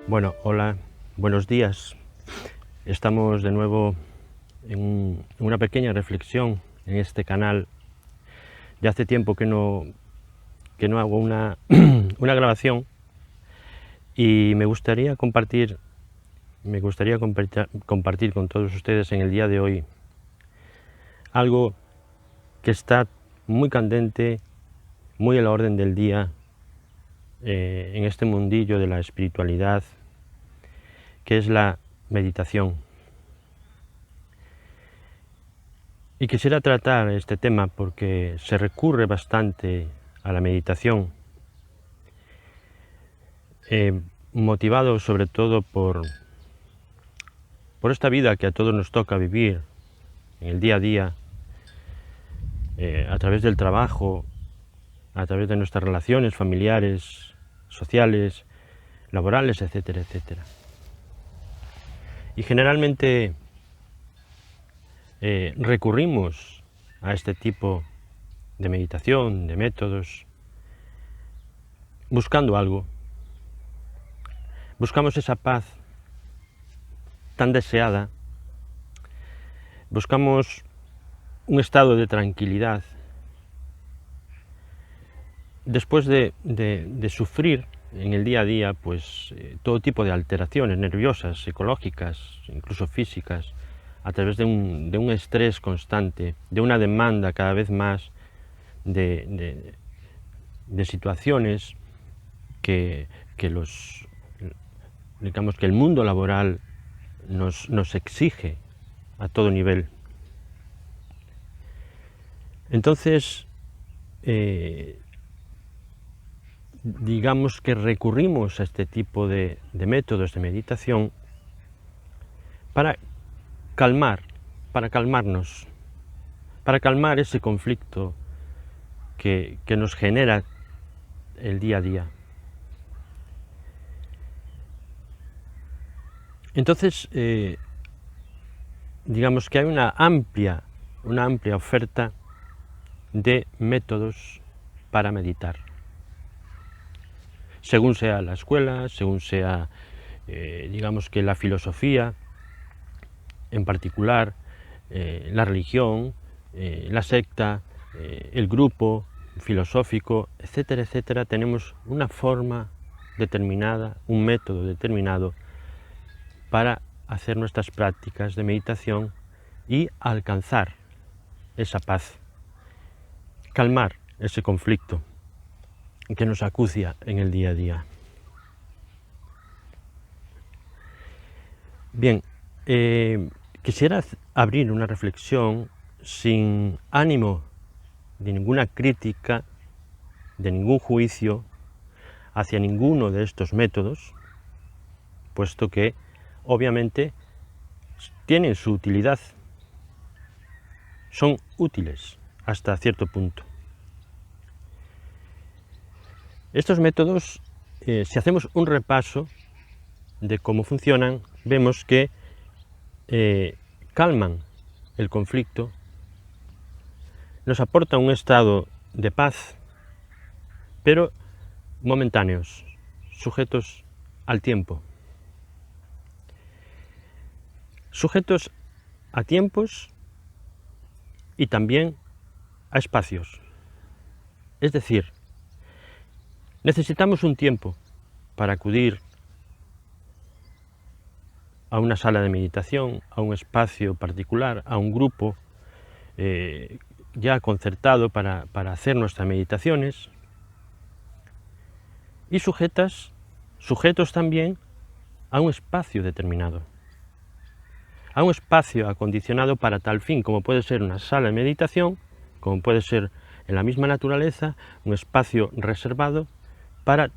Bueno, hola, buenos días. Estamos de nuevo en una pequeña reflexión en este canal. Ya hace tiempo que no hago una, una grabación y me gustaría compartir con todos ustedes en el día de hoy algo que está muy candente, muy a la orden del día en este mundillo de la espiritualidad, que es la meditación. Y quisiera tratar este tema porque se recurre bastante a la meditación, motivado sobre todo por esta vida que a todos nos toca vivir en el día a día, a través del trabajo, a través de nuestras relaciones familiares, sociales, laborales, etcétera, etcétera. Y generalmente recurrimos a este tipo de meditación, de métodos, buscando algo. Buscamos esa paz tan deseada, buscamos un estado de tranquilidad después de sufrir en el día a día pues todo tipo de alteraciones nerviosas, psicológicas, incluso físicas, a través de un estrés constante, de una demanda cada vez más de situaciones que digamos que el mundo laboral nos exige a todo nivel. Entonces, digamos que recurrimos a este tipo de métodos de meditación para calmarnos, para calmar ese conflicto que nos genera el día a día. Entonces, digamos que hay una amplia oferta de métodos para meditar. Según sea la escuela, según sea, digamos que la filosofía, en particular, la religión, la secta, el grupo filosófico, etcétera, etcétera, tenemos una forma determinada, un método determinado para hacer nuestras prácticas de meditación y alcanzar esa paz, calmar ese conflicto que nos acucia en el día a día. Bien, quisiera abrir una reflexión sin ánimo de ninguna crítica, de ningún juicio hacia ninguno de estos métodos, puesto que obviamente tienen su utilidad, son útiles hasta cierto punto. Estos métodos, si hacemos un repaso de cómo funcionan, vemos que calman el conflicto, nos aportan un estado de paz, pero momentáneos, sujetos al tiempo, sujetos a tiempos y también a espacios. Es decir, necesitamos un tiempo para acudir a una sala de meditación, a un espacio particular, a un grupo ya concertado para hacer nuestras meditaciones, y sujetos también a un espacio determinado, a un espacio acondicionado para tal fin, como puede ser una sala de meditación, como puede ser en la misma naturaleza, un espacio reservado para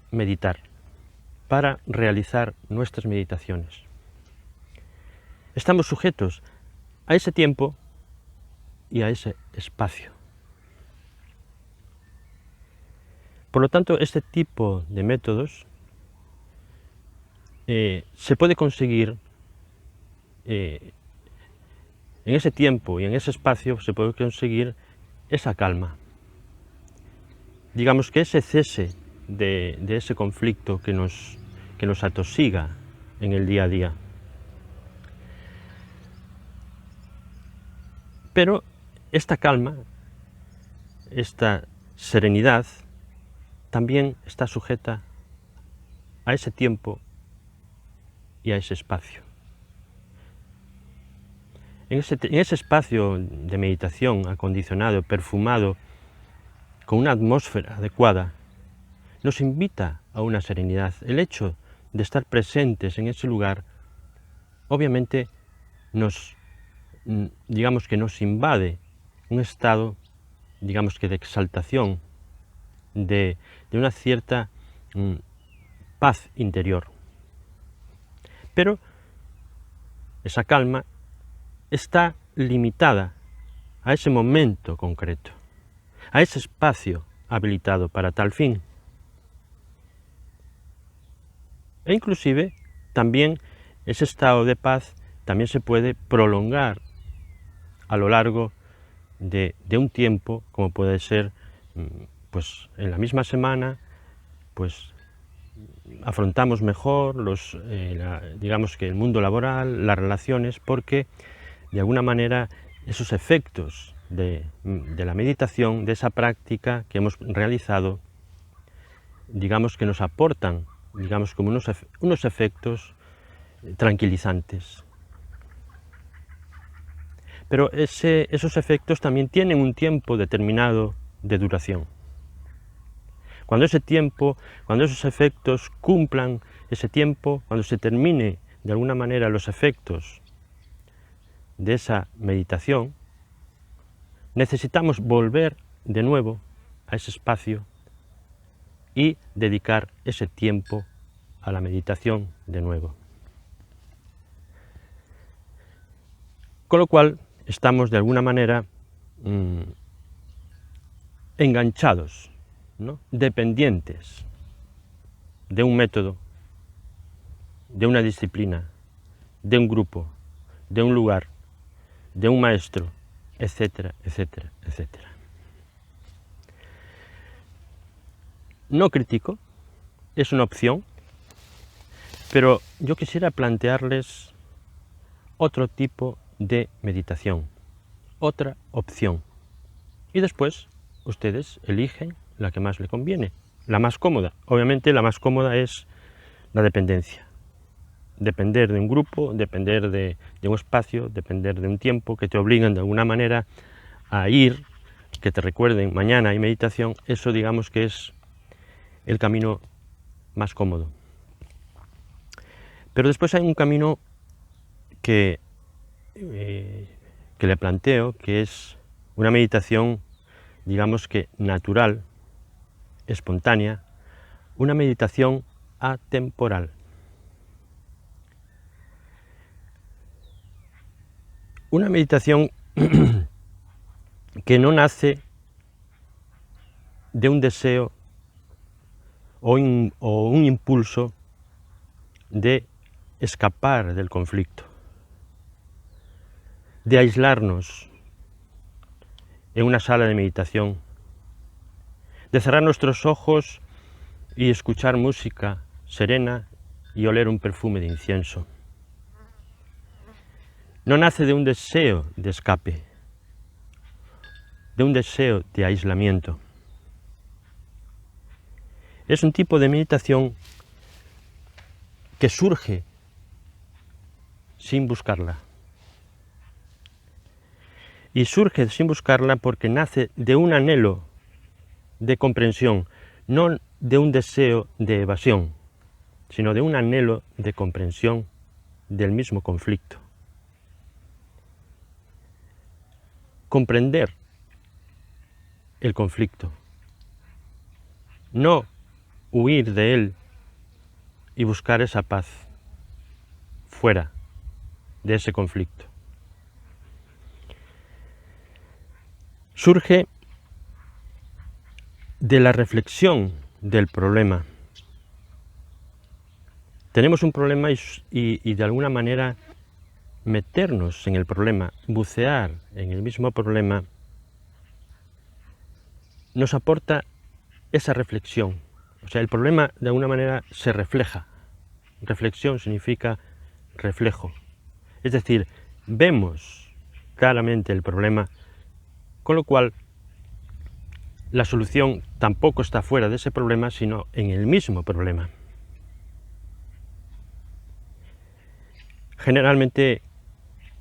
meditar, para realizar nuestras meditaciones. Estamos sujetos a ese tiempo y a ese espacio. Por lo tanto, este tipo de métodos se puede conseguir en ese tiempo y en ese espacio, se puede conseguir esa calma. Digamos que ese cese de ese conflicto que nos que nos atosiga en el día a día. Pero esta calma, esta serenidad, también está sujeta a ese tiempo y a ese espacio. En ese espacio de meditación acondicionado, perfumado, con una atmósfera adecuada, nos invita a una serenidad. El hecho de estar presentes en ese lugar, obviamente, digamos que nos invade un estado, digamos que de exaltación, de una cierta paz interior. Pero esa calma está limitada a ese momento concreto, a ese espacio habilitado para tal fin. E inclusive también ese estado de paz también se puede prolongar a lo largo de un tiempo, como puede ser pues en la misma semana, pues afrontamos mejor digamos que el mundo laboral, las relaciones, porque de alguna manera esos efectos de la meditación, de esa práctica que hemos realizado, digamos que nos aportan, digamos, como unos efectos tranquilizantes. Pero esos efectos también tienen un tiempo determinado de duración. Cuando ese tiempo, cuando esos efectos cumplan ese tiempo, cuando se termine de alguna manera los efectos de esa meditación, necesitamos volver de nuevo a ese espacio y dedicar ese tiempo a la meditación de nuevo. Con lo cual estamos de alguna manera enganchados, ¿no? Dependientes de un método, de una disciplina, de un grupo, de un lugar, de un maestro, etcétera, etcétera, etcétera. No critico, es una opción, pero yo quisiera plantearles otro tipo de meditación, otra opción. Y después ustedes eligen la que más les conviene, la más cómoda. Obviamente la más cómoda es la dependencia. Depender de un grupo, depender de un espacio, depender de un tiempo, que te obligan de alguna manera a ir, que te recuerden mañana hay meditación, eso digamos que es el camino más cómodo. Pero después hay un camino que le planteo, que es una meditación, digamos que natural, espontánea, una meditación atemporal. Una meditación que no nace de un deseo o un impulso de escapar del conflicto, de aislarnos en una sala de meditación, de cerrar nuestros ojos y escuchar música serena y oler un perfume de incienso. No nace de un deseo de escape, de un deseo de aislamiento. Es un tipo de meditación que surge sin buscarla. Y surge sin buscarla porque nace de un anhelo de comprensión, no de un deseo de evasión, sino de un anhelo de comprensión del mismo conflicto. Comprender el conflicto, no huir de él y buscar esa paz fuera de ese conflicto. Surge de la reflexión del problema. Tenemos un problema y de alguna manera meternos en el problema, bucear en el mismo problema, nos aporta esa reflexión. O sea, el problema de alguna manera se refleja reflexión significa reflejo. Es decir, vemos claramente el problema, con lo cual la solución tampoco está fuera de ese problema, sino en el mismo problema. Generalmente,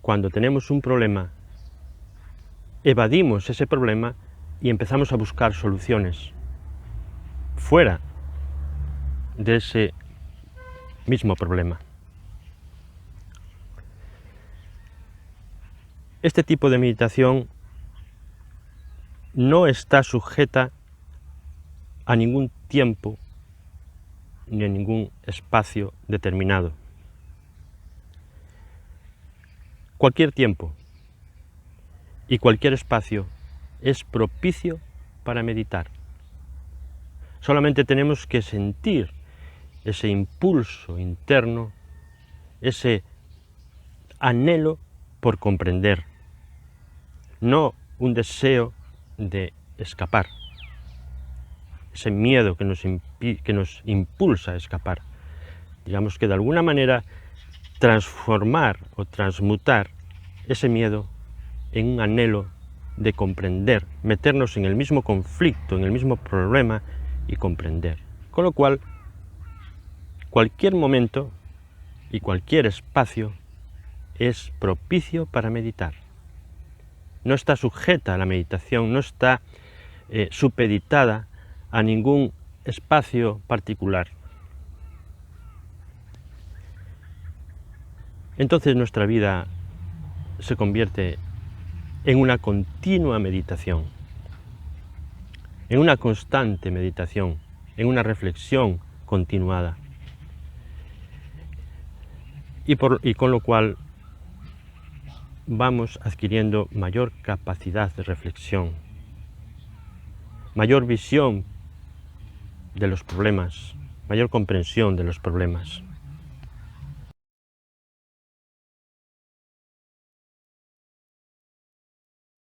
cuando tenemos un problema, evadimos ese problema y empezamos a buscar soluciones fuera de ese mismo problema. Este tipo de meditación no está sujeta a ningún tiempo ni a ningún espacio determinado. Cualquier tiempo y cualquier espacio es propicio para meditar. Solamente tenemos que sentir ese impulso interno, ese anhelo por comprender, no un deseo de escapar, ese miedo que nos impulsa a escapar. Digamos que de alguna manera transformar o transmutar ese miedo en un anhelo de comprender, meternos en el mismo conflicto, en el mismo problema y comprender. Con lo cual, cualquier momento y cualquier espacio es propicio para meditar. No está sujeta a la meditación, no está supeditada a ningún espacio particular. Entonces nuestra vida se convierte en una continua meditación, en una constante meditación, en una reflexión continuada. Y con lo cual vamos adquiriendo mayor capacidad de reflexión, mayor visión de los problemas, mayor comprensión de los problemas.